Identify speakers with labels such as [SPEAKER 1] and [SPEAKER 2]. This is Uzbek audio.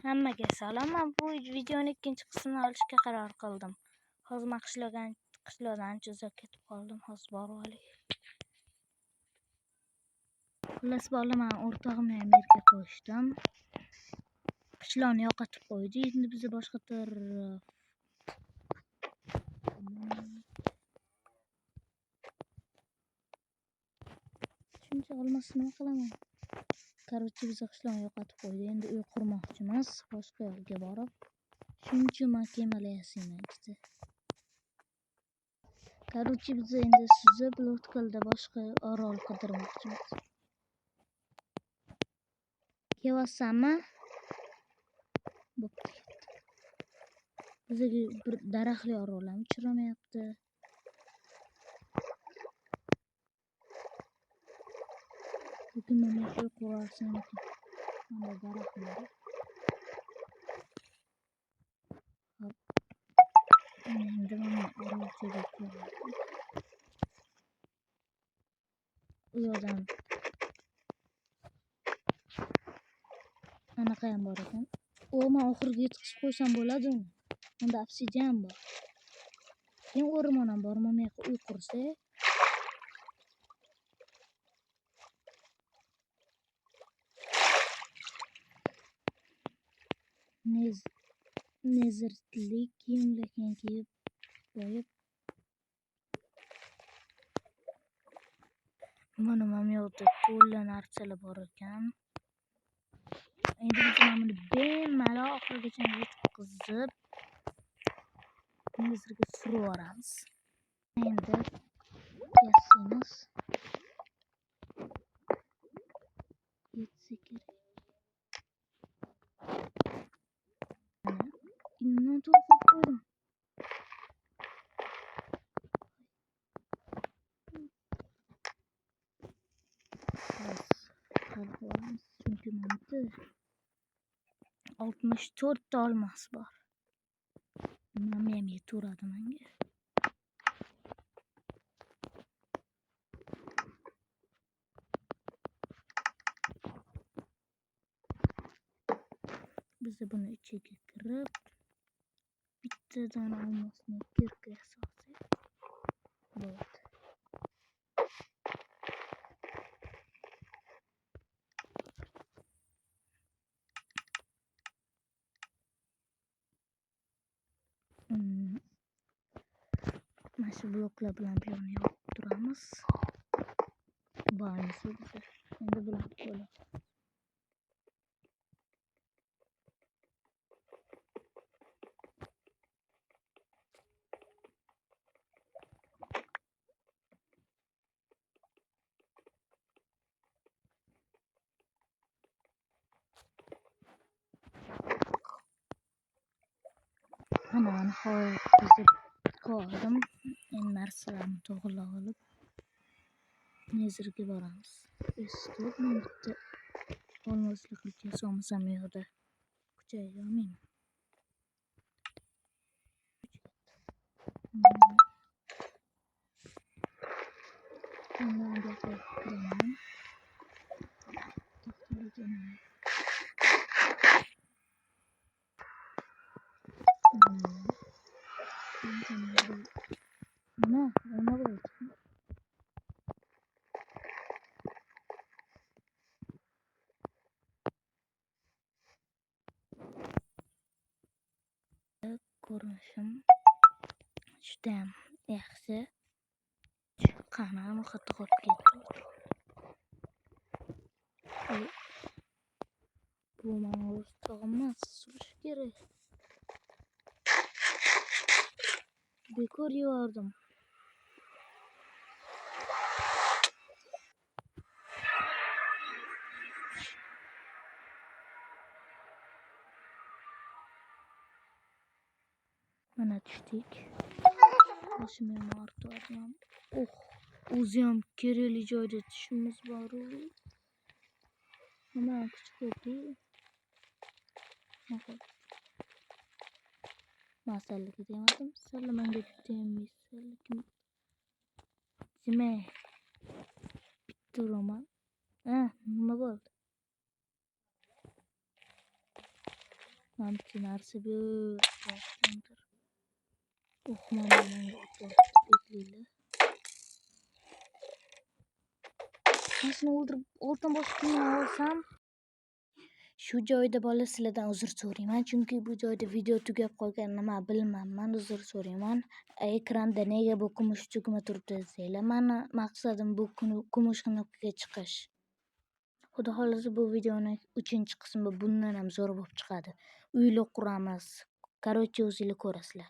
[SPEAKER 1] Hammaga salom. Men bu videoning ikkinchi qismini olishga qaror qildim. Hozir men qishloqdan uzoq ketib qoldim. Hozir borib olay. Xullas bola, men o'rtog'imni ham yerga qo'yishdim. Qishloqni yo'qotib qo'ydi. Endi biz boshqa taraf. Shuncha olmasni nima qilaman? Короче, biz qishloqni yo'qotib qo'ydi. Endi uy qurmoqchimiz. Boshqa yo'lga borib. Shuncha men kemalar yasamoqchi. Короче, biz endi suzib Lotkalda boshqa orol qidirmoqchimiz. Kelyapsanmi? Bo'pti. Bizga bir daraxtli orol ham uchramayapti. Lekin mana shu qo'rsin ekan. Mana daraxtlar. Endi mana orolchaga keldik. U yoqdan anaqa ham bor ekan. Men oxiriga yetkazib qo'ysam bo'ladi uni. Unda obsidian bor. Men o'rmon ham bor, mana yoqqa uy qursak. Nezirlik kiyimlarni kiyib qo'yib. Mana yoqda to'la narsalar bor ekan. Endi biz buni bemalol oxirigacha yetkazib nezirga surib yuboramiz. Endi yasaymiz. Yetsa kerak. Mana to'g'ri qo'ydim. Chunki menda 64 ta olmos bor. Men ham yetaveradi menga. Biz buni ichiga kirib bittadan olmosni kirga solsak bo'ladi. Mana shu bloklar bilan buni yopib turamiz. Bo'lmasa endi blok bo'ladi. Mana nihoyat buzib qoldim. Endi narsalarni to'g'rilab olib nezirga boramiz. Eski bitta olmosli qilib solmasam yo'qda. Kuchayolmayman. Bundan gapirib kiraman. Nima bo'ldi? Ko'rinishim juda ham yaxshi. Qani xato qilib ketdi. Bu men o'rtog'im emas, surish kerak. Bekor yuvardim. Mana tushdik. Boshim ham og'riyapti. O'zi ham kerakli joyda tushimiz bor. Nima kuch ko'rdi? Masalliga demadim. Salomanga demaysan, lekin nima? Bitta roman. Nima bo'ldi? Manimcha narsa bu yoqdandir. Mana menga otyapti beklaylar. Men shuni o'ldirib oltin bosishni olsam. Shu joyda bola sizlardan uzr so'rayman, chunki bu joyda video tugab qolgan, nima bilmayman, uzr so'rayman. Ekranda nega bu kumush tugma turibdi desanglar, mani maqsadim bu kumush knopkaga chiqish. Xudo xolasa bu videoning 3-qismi bundan ham zo'r bo'lib chiqadi. Uylar quramiz. Короче, o'zinglar ko'rasizlar.